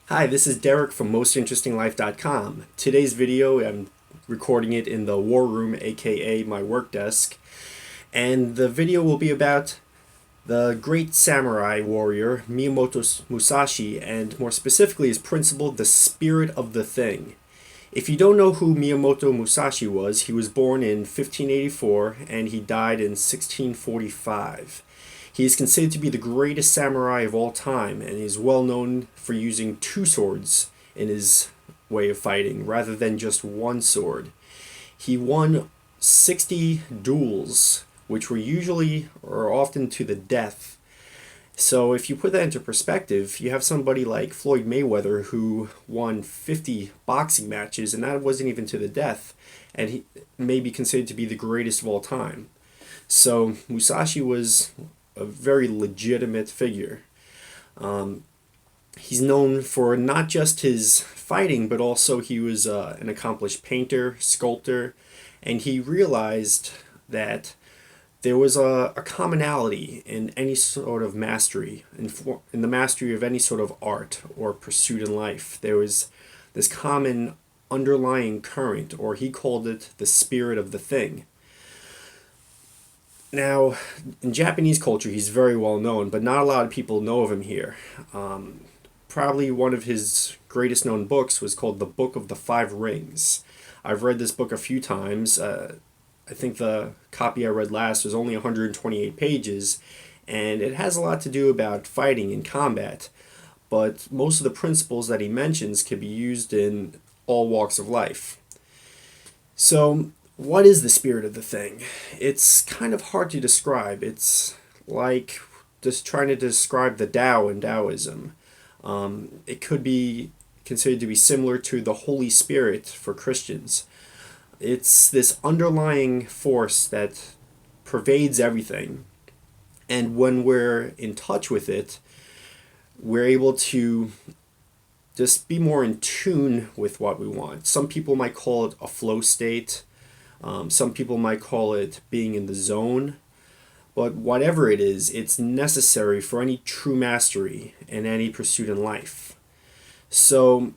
Hi, this is Derek from MostInterestingLife.com. Today's video, I'm recording it in the war room, aka my work desk, and the video will be about the great samurai warrior Miyamoto Musashi, and more specifically his principle, the spirit of the thing. If you don't know who Miyamoto Musashi was, he was born in 1584 and he died in 1645. He is considered to be the greatest samurai of all time and is well known for using two swords in his way of fighting rather than just one sword. He won 60 duels, which were usually or often to the death. So if you put that into perspective, you have somebody like Floyd Mayweather who won 50 boxing matches and that wasn't even to the death, and he may be considered to be the greatest of all time. So Musashi was a very legitimate figure. He's known for not just his fighting, but also he was an accomplished painter, sculptor, and he realized that there was a commonality in any sort of mastery, in the mastery of any sort of art or pursuit in life. There was this common underlying current, or he called it the spirit of the thing. Now, in Japanese culture, he's very well known, but not a lot of people know of him here. Probably one of his greatest known books was called The Book of the Five Rings. I've read this book a few times. I think the copy I read last was only 128 pages, and it has a lot to do about fighting and combat, but most of the principles that he mentions can be used in all walks of life. So, what is the spirit of the thing? It's kind of hard to describe. It's like just trying to describe the Tao in Taoism. It could be considered to be similar to the Holy Spirit for Christians. It's this underlying force that pervades everything. And when we're in touch with it, we're able to just be more in tune with what we want. Some people might call it a flow state. Some people might call it being in the zone, but whatever it is, it's necessary for any true mastery in any pursuit in life. So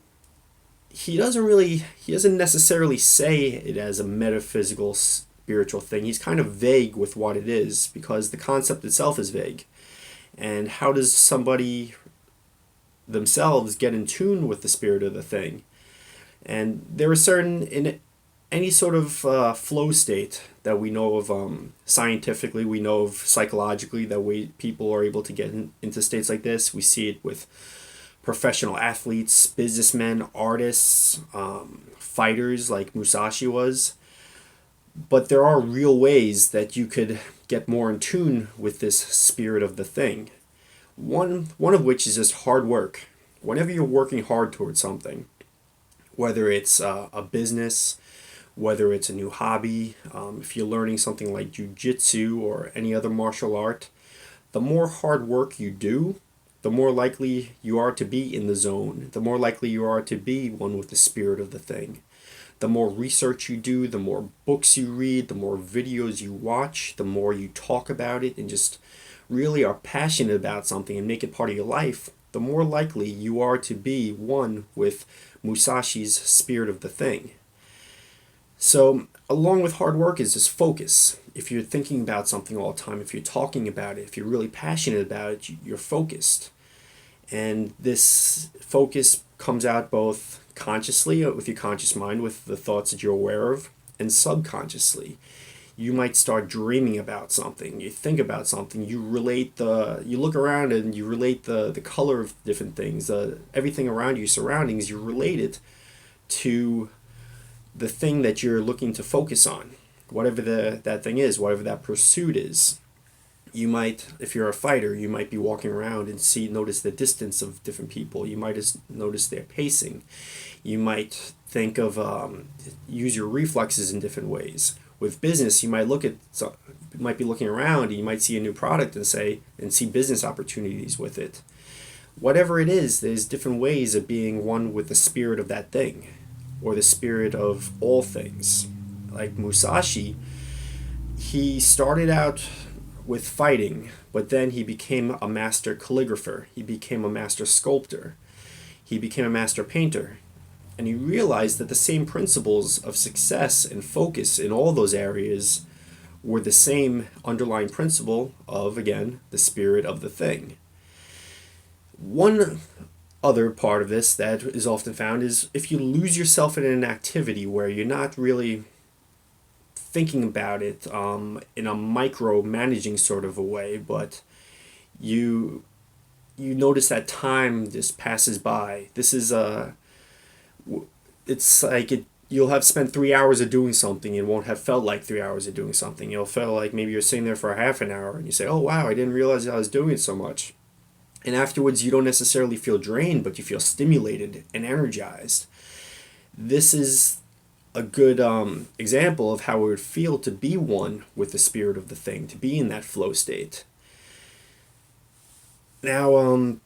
he doesn't necessarily say it as a metaphysical, spiritual thing. He's kind of vague with what it is because the concept itself is vague. And how does somebody themselves get in tune with the spirit of the thing? And there are certain, in any sort of flow state that we know of scientifically, we know of psychologically, that people are able to get into states like this. We see it with professional athletes, businessmen, artists, fighters like Musashi was. But there are real ways that you could get more in tune with this spirit of the thing. One of which is just hard work. Whenever you're working hard towards something, whether it's a business, whether it's a new hobby, if you're learning something like jiu-jitsu or any other martial art, the more hard work you do, the more likely you are to be in the zone, the more likely you are to be one with the spirit of the thing. The more research you do, the more books you read, the more videos you watch, the more you talk about it and just really are passionate about something and make it part of your life, the more likely you are to be one with Musashi's spirit of the thing. So, along with hard work is this focus. If you're thinking about something all the time, if you're talking about it, if you're really passionate about it, you're focused. And this focus comes out both consciously, with your conscious mind, with the thoughts that you're aware of, and subconsciously. You might start dreaming about something, you think about something, you look around and you relate the color of different things, everything around you, surroundings, you relate it to the thing that you're looking to focus on, whatever that thing is, whatever that pursuit is. You might, if you're a fighter, you might be walking around and notice the distance of different people. You might just notice their pacing. You might think of use your reflexes in different ways. With business, you might be looking around and you might see a new product and see business opportunities with it. Whatever it is, there's different ways of being one with the spirit of that thing, or the spirit of all things. Like Musashi, he started out with fighting, but then he became a master calligrapher. He became a master sculptor. he became a master painter. And he realized that the same principles of success and focus in all those areas were the same underlying principle of, again, the spirit of the thing. One other part of this that is often found is if you lose yourself in an activity where you're not really thinking about it in a micro-managing sort of a way, but you notice that time just passes by. This is it's like you'll have spent 3 hours of doing something and won't have felt like 3 hours of doing something. You'll feel like maybe you're sitting there for a half an hour and you say, oh wow, I didn't realize I was doing so much. And afterwards you don't necessarily feel drained, but you feel stimulated and energized. This is a good example of how it would feel to be one with the spirit of the thing, to be in that flow state. Now,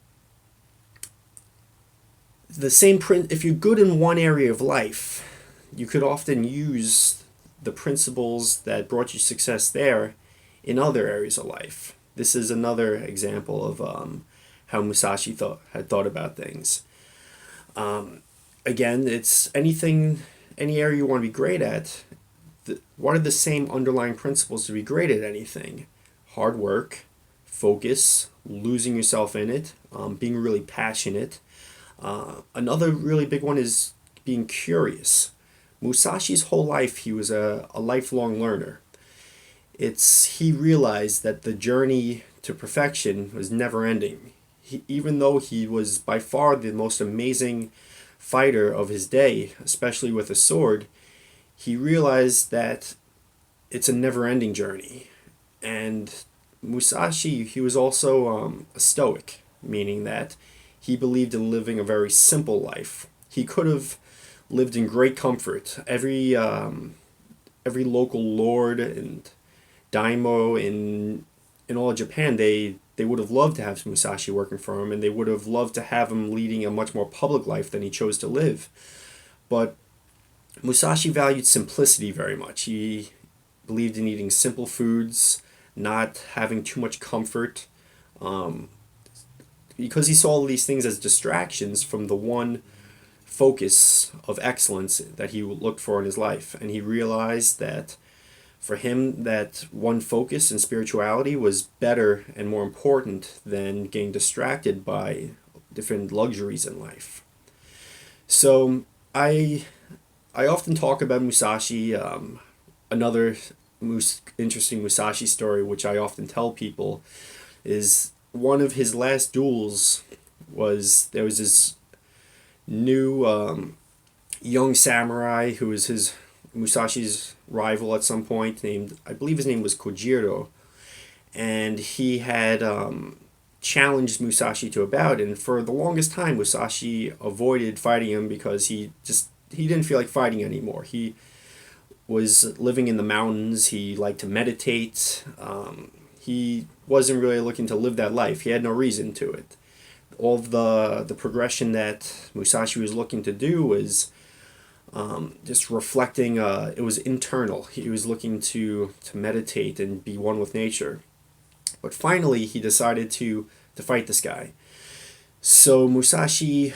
the same print. If you're good in one area of life, you could often use the principles that brought you success there in other areas of life. This is another example of how Musashi had thought about things. Again, it's anything, any area you want to be great at. What are the same underlying principles to be great at anything? Hard work, focus, losing yourself in it, being really passionate. Another really big one is being curious. Musashi's whole life, he was a lifelong learner. He realized that the journey to perfection was never ending. Even though he was by far the most amazing fighter of his day, especially with a sword, he realized that it's a never-ending journey. And Musashi, he was also a stoic, meaning that he believed in living a very simple life. He could have lived in great comfort. Every local lord and daimyo in all of Japan, they would have loved to have Musashi working for him, and they would have loved to have him leading a much more public life than he chose to live. But Musashi valued simplicity very much. He believed in eating simple foods, not having too much comfort, because he saw all these things as distractions from the one focus of excellence that he looked for in his life. And he realized that for him, that one focus in spirituality was better and more important than getting distracted by different luxuries in life. So I often talk about Musashi. Another interesting Musashi story, which I often tell people, is one of his last duels was there was this new young samurai who was Musashi's rival at some point, named, I believe his name was Kojiro, and he had challenged Musashi to a bout, and for the longest time Musashi avoided fighting him because he didn't feel like fighting anymore. He was living in the mountains, he liked to meditate, he wasn't really looking to live that life, he had no reason to it. All of the progression that Musashi was looking to do was just reflecting, it was internal. He was looking to meditate and be one with nature. But finally, he decided to fight this guy. So Musashi,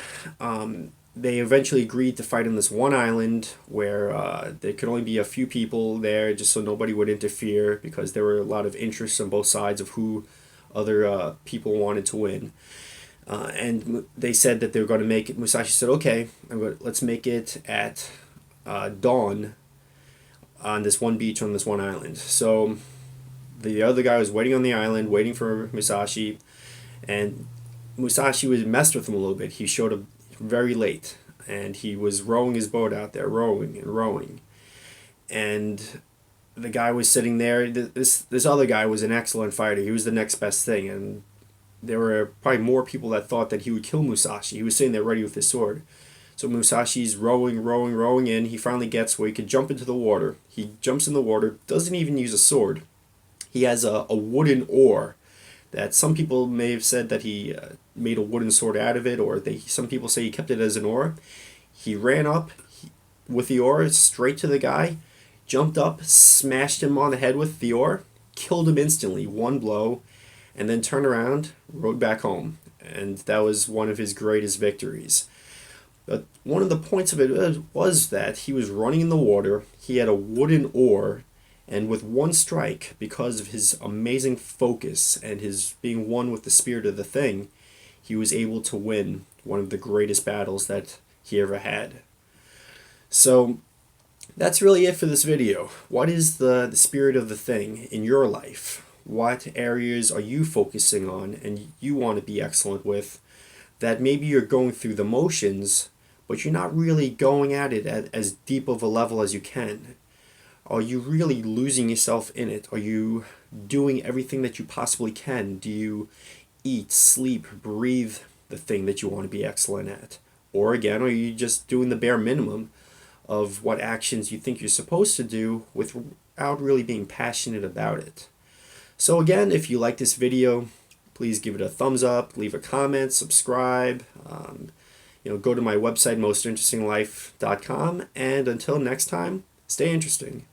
they eventually agreed to fight on this one island where there could only be a few people there, just so nobody would interfere, because there were a lot of interests on both sides of who other people wanted to win. And they said that they were going to make it. Musashi said, okay, let's make it at dawn on this one beach on this one island. So the other guy was waiting on the island, waiting for Musashi, and Musashi was messed with him a little bit. He showed up very late, and he was rowing his boat out there, rowing and rowing. And the guy was sitting there. This other guy was an excellent fighter. He was the next best thing, and there were probably more people that thought that he would kill Musashi. He was sitting there ready with his sword. So Musashi's rowing in. He finally gets where he could jump into the water. He jumps in the water, doesn't even use a sword. He has a wooden oar that some people may have said that he made a wooden sword out of it, or some people say he kept it as an oar. He ran up with the oar straight to the guy, jumped up, smashed him on the head with the oar, killed him instantly, one blow, and then turned around, rode back home. And that was one of his greatest victories. But one of the points of it was that he was running in the water, he had a wooden oar, and with one strike, because of his amazing focus and his being one with the spirit of the thing, he was able to win one of the greatest battles that he ever had. So that's really it for this video. What is the spirit of the thing in your life? What areas are you focusing on and you want to be excellent with, that maybe you're going through the motions, but you're not really going at it at as deep of a level as you can? Are you really losing yourself in it? Are you doing everything that you possibly can? Do you eat, sleep, breathe the thing that you want to be excellent at? Or again, are you just doing the bare minimum of what actions you think you're supposed to do without really being passionate about it? So again, if you like this video, please give it a thumbs up, leave a comment, subscribe, go to my website, mostinterestinglife.com, and until next time, stay interesting.